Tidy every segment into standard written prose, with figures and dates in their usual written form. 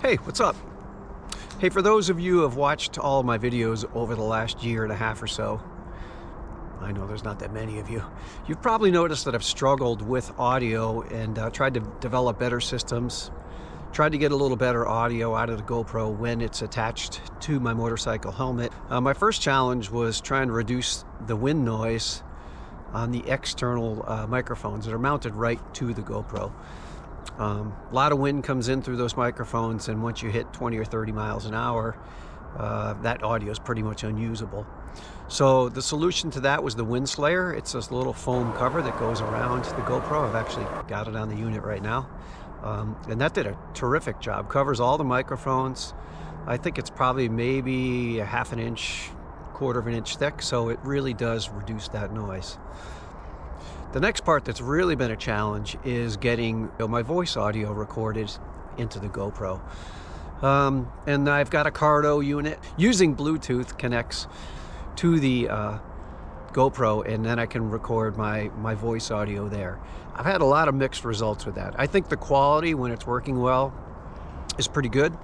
Hey, what's up? Hey, for those of you who have watched all of my videos over the last year and a half or so, I know there's not that many of you, you've probably noticed that I've struggled with audio and tried to develop better systems, tried to get a little better audio out of the GoPro when it's attached to my motorcycle helmet. My first challenge was trying to reduce the wind noise on the external microphones that are mounted right to the GoPro. A lot of wind comes in through those microphones, and once you hit 20 or 30 miles an hour, that audio is pretty much unusable. So the solution to that was the wind slayer. It's this little foam cover that goes around the GoPro. I've actually got it on the unit right now. And that did a terrific job. Covers all the microphones. I think it's probably maybe a half an inch, quarter of an inch thick, so it really does reduce that noise. The next part that's really been a challenge is getting my voice audio recorded into the GoPro. And I've got a Cardo unit. Using Bluetooth connects to the GoPro, and then I can record my voice audio there. I've had a lot of mixed results with that. I think the quality, when it's working well, is pretty good.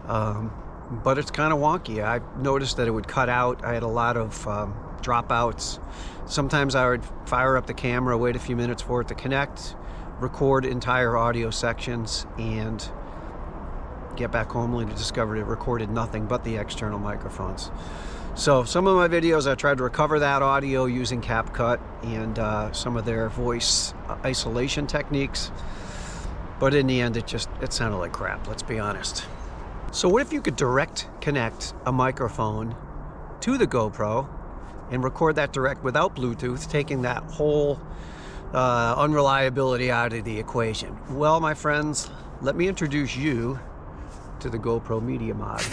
But it's kind of wonky. I noticed that it would cut out. I had a lot of dropouts. Sometimes I would fire up the camera, wait a few minutes for it to connect, record entire audio sections, and get back home only to discover it recorded nothing but the external microphones. So some of my videos I tried to recover that audio using CapCut and some of their voice isolation techniques, but in the end it sounded like crap, let's be honest. So what if you could direct connect a microphone to the GoPro and record that direct without Bluetooth, taking that whole unreliability out of the equation? Well, my friends, let me introduce you to the GoPro Media Mod.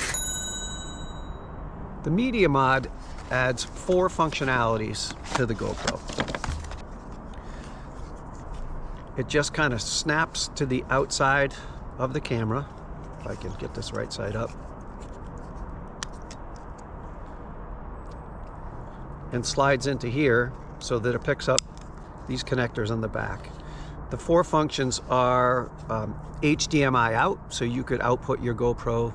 The Media Mod adds 4 functionalities to the GoPro. It just kind of snaps to the outside of the camera, if I can get this right side up, and slides into here so that it picks up these connectors on the back. The 4 functions are HDMI out, so you could output your GoPro,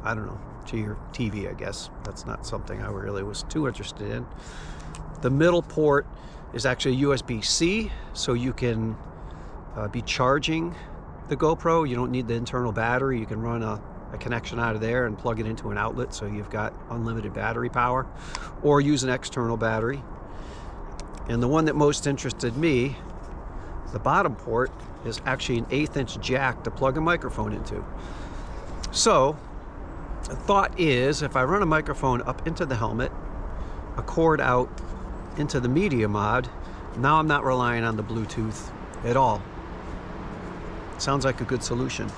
I don't know, to your TV, I guess. That's not something I really was too interested in. The middle port is actually USB-C, so you can be charging the GoPro. You don't need the internal battery. You can run a connection out of there and plug it into an outlet, so you've got unlimited battery power, or use an external battery. And the one that most interested me, the bottom port, is actually an 1/8 inch jack to plug a microphone into. So the thought is, if I run a microphone up into the helmet, a cord out into the Media Mod, now I'm not relying on the Bluetooth at all. Sounds like a good solution.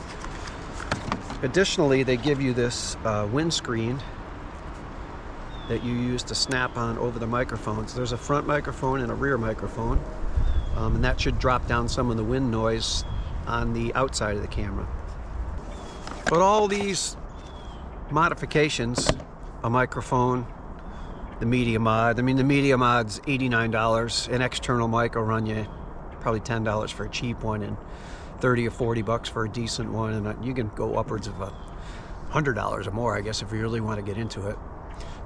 Additionally, they give you this windscreen that you use to snap on over the microphones. There's a front microphone and a rear microphone, and that should drop down some of the wind noise on the outside of the camera. But all these modifications, a microphone, the Media Mod, I mean, the Media Mod's $89, an external mic will run you probably $10 for a cheap one, and 30 or 40 bucks for a decent one, and you can go upwards of $100 or more, I guess, if you really want to get into it.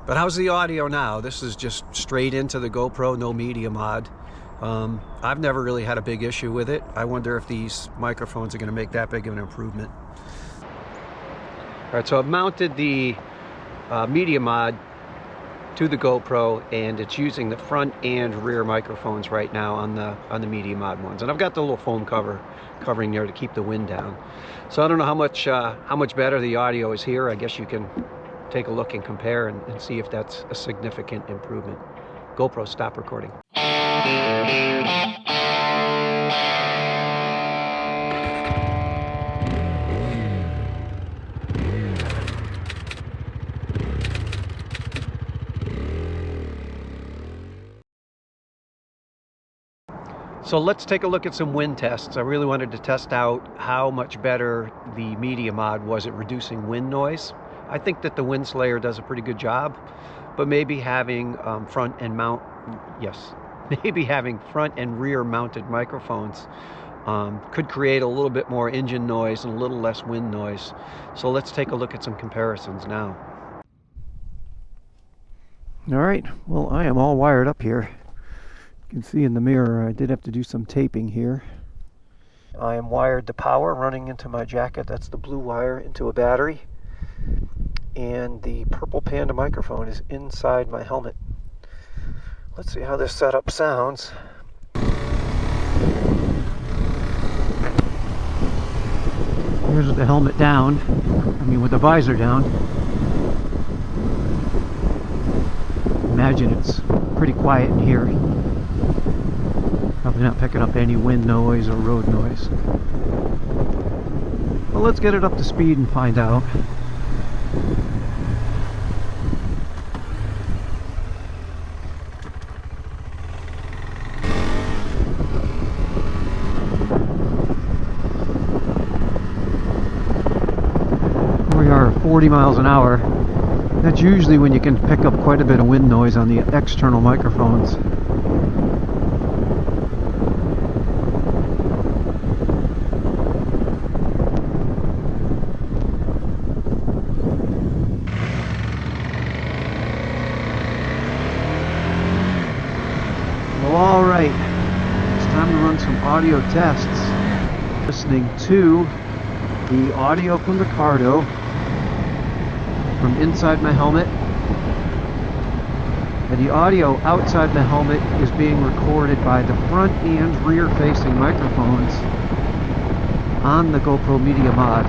But how's the audio now? This is just straight into the GoPro, no Media Mod. I've never really had a big issue with it. I wonder if these microphones are going to make that big of an improvement. All right, so I've mounted the Media Mod to the GoPro, and it's using the front and rear microphones right now on the Media Mod ones. And I've got the little foam covering there to keep the wind down. So I don't know how much better the audio is here. I guess you can take a look and compare and see if that's a significant improvement. GoPro, stop recording. So let's take a look at some wind tests. I really wanted to test out how much better the Media Mod was at reducing wind noise. I think that the wind slayer does a pretty good job, but maybe having maybe having front and rear mounted microphones could create a little bit more engine noise and a little less wind noise. So let's take a look at some comparisons now. All right, well, I am all wired up here. You can see in the mirror I did have to do some taping here. I am wired to power running into my jacket. That's the blue wire into a battery. And the purple Panda microphone is inside my helmet. Let's see how this setup sounds. Here's the helmet down. With the visor down. Imagine it's pretty quiet in here. Probably not picking up any wind noise or road noise. Well, let's get it up to speed and find out. We are 40 miles an hour. That's usually when you can pick up quite a bit of wind noise on the external microphones. Well, all right, it's time to run some audio tests. Listening to the audio from the Cardo from inside my helmet, and the audio outside the helmet is being recorded by the front and rear facing microphones on the GoPro Media Mod.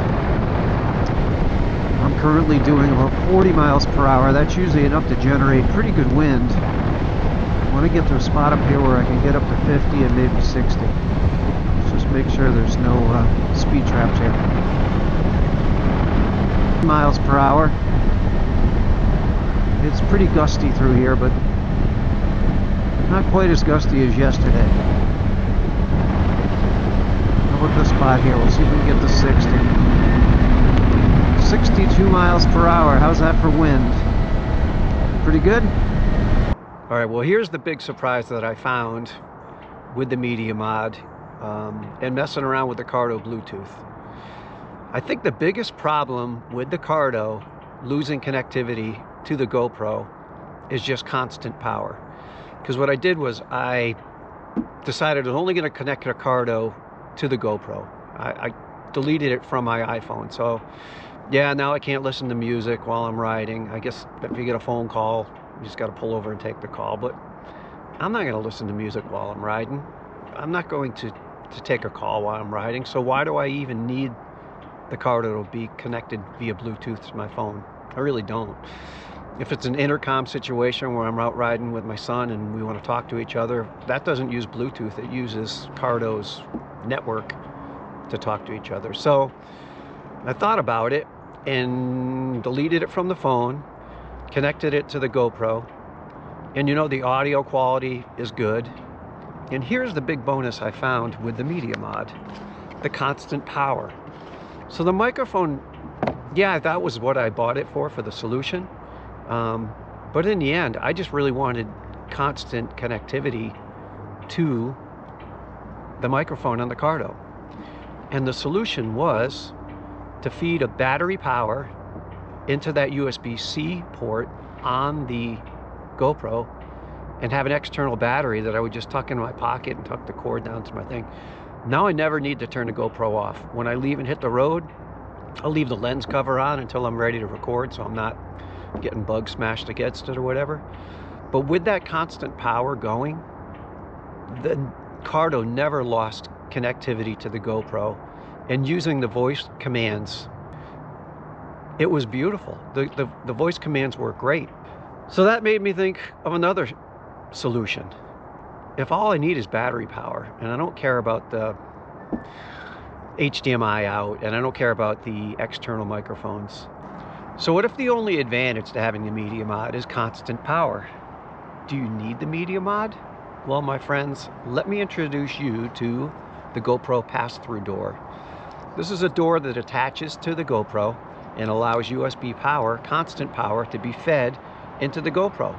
I'm currently doing about 40 miles per hour. That's usually enough to generate pretty good wind. I want to get to a spot up here where I can get up to 50 and maybe 60. Let's just make sure there's no speed traps here. Miles per hour. It's pretty gusty through here, but not quite as gusty as yesterday. I'll look at the spot here. We'll see if we can get to 60. 62 miles per hour. How's that for wind? Pretty good? All right, well, here's the big surprise that I found with the Media Mod and messing around with the Cardo Bluetooth. I think the biggest problem with the Cardo losing connectivity to the GoPro is just constant power. Because what I did was I decided I was only going to connect the Cardo to the GoPro. I deleted it from my iPhone. So yeah, now I can't listen to music while I'm riding. I guess if you get a phone call, you just got to pull over and take the call. But I'm not going to listen to music while I'm riding. I'm not going to take a call while I'm riding. So why do I even need the Cardo to be connected via Bluetooth to my phone? I really don't. If it's an intercom situation where I'm out riding with my son and we want to talk to each other, that doesn't use Bluetooth. It uses Cardo's network to talk to each other. So I thought about it and deleted it from the phone, connected it to the GoPro, and the audio quality is good. And here's the big bonus I found with the Media Mod: the constant power. So the microphone, yeah, that was what I bought it for the solution. But in the end, I just really wanted constant connectivity to the microphone on the Cardo. And the solution was to feed a battery power into that USB-C port on the GoPro and have an external battery that I would just tuck in my pocket and tuck the cord down to my thing. Now I never need to turn the GoPro off. When I leave and hit the road, I'll leave the lens cover on until I'm ready to record, so I'm not getting bug smashed against it or whatever. But with that constant power going, the Cardo never lost connectivity to the GoPro, and using the voice commands, it was beautiful. The voice commands were great. So that made me think of another solution. If all I need is battery power, and I don't care about the HDMI out, and I don't care about the external microphones. So what if the only advantage to having the Media Mod is constant power? Do you need the Media Mod? Well, my friends, let me introduce you to the GoPro pass-through door. This is a door that attaches to the GoPro and allows USB power, constant power, to be fed into the GoPro.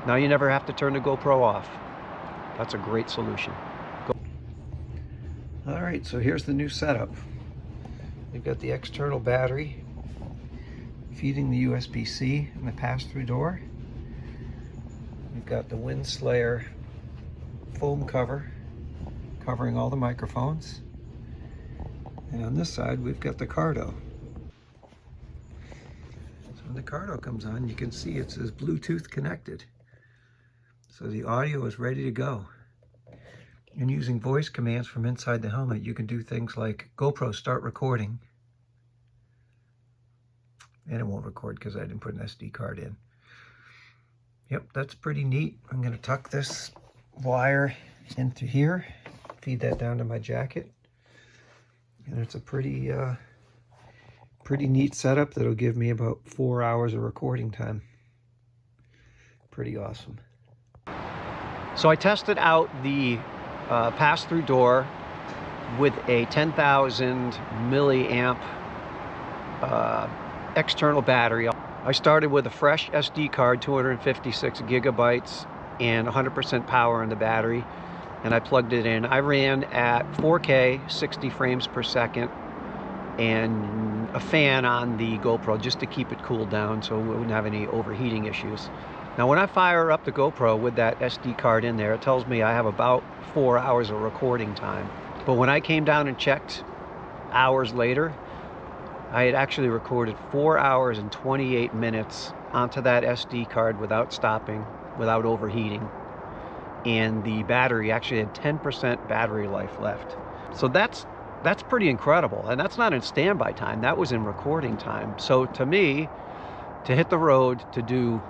Now you never have to turn the GoPro off. That's a great solution. Alright, so here's the new setup. We've got the external battery feeding the USB-C in the pass-through door. We've got the Wind Slayer foam cover covering all the microphones. And on this side, we've got the Cardo. So when the Cardo comes on, you can see it says Bluetooth connected. So the audio is ready to go. And using voice commands from inside the helmet, you can do things like GoPro start recording. And it won't record because I didn't put an SD card in. Yep, that's pretty neat. I'm going to tuck this wire into here, feed that down to my jacket. And it's a pretty neat setup that'll give me about 4 hours of recording time. Pretty awesome. So I tested out the pass-through door with a 10,000 milliamp external battery. I started with a fresh SD card, 256 gigabytes, and 100% power in the battery, and I plugged it in. I ran at 4K, 60 frames per second, and a fan on the GoPro just to keep it cooled down so we wouldn't have any overheating issues. Now when I fire up the GoPro with that SD card in there, it tells me I have about 4 hours of recording time. But when I came down and checked hours later, I had actually recorded 4 hours and 28 minutes onto that SD card without stopping, without overheating. And the battery actually had 10% battery life left. So that's pretty incredible. And that's not in standby time, that was in recording time. So to me, to hit the road, to do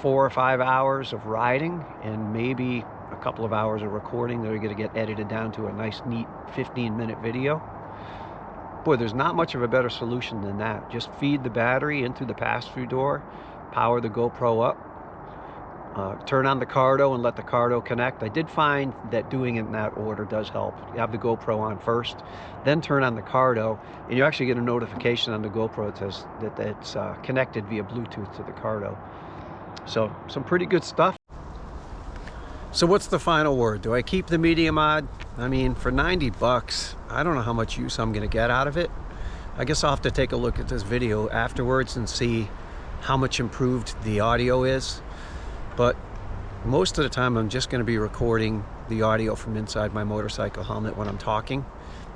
4 or 5 hours of riding and maybe a couple of hours of recording that are going to get edited down to a nice, neat 15-minute video. Boy, there's not much of a better solution than that. Just feed the battery into the pass-through door, power the GoPro up, turn on the Cardo and let the Cardo connect. I did find that doing it in that order does help. You have the GoPro on first, then turn on the Cardo, and you actually get a notification on the GoPro that says that it's connected via Bluetooth to the Cardo. So, some pretty good stuff. So what's the final word? Do I keep the Media Mod? I mean, for 90 bucks, I don't know how much use I'm gonna get out of it. I guess I'll have to take a look at this video afterwards and see how much improved the audio is. But most of the time, I'm just gonna be recording the audio from inside my motorcycle helmet when I'm talking.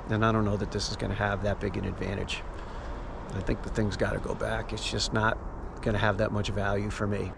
And I don't know that this is gonna have that big an advantage. I think the thing's gotta go back. It's just not gonna have that much value for me.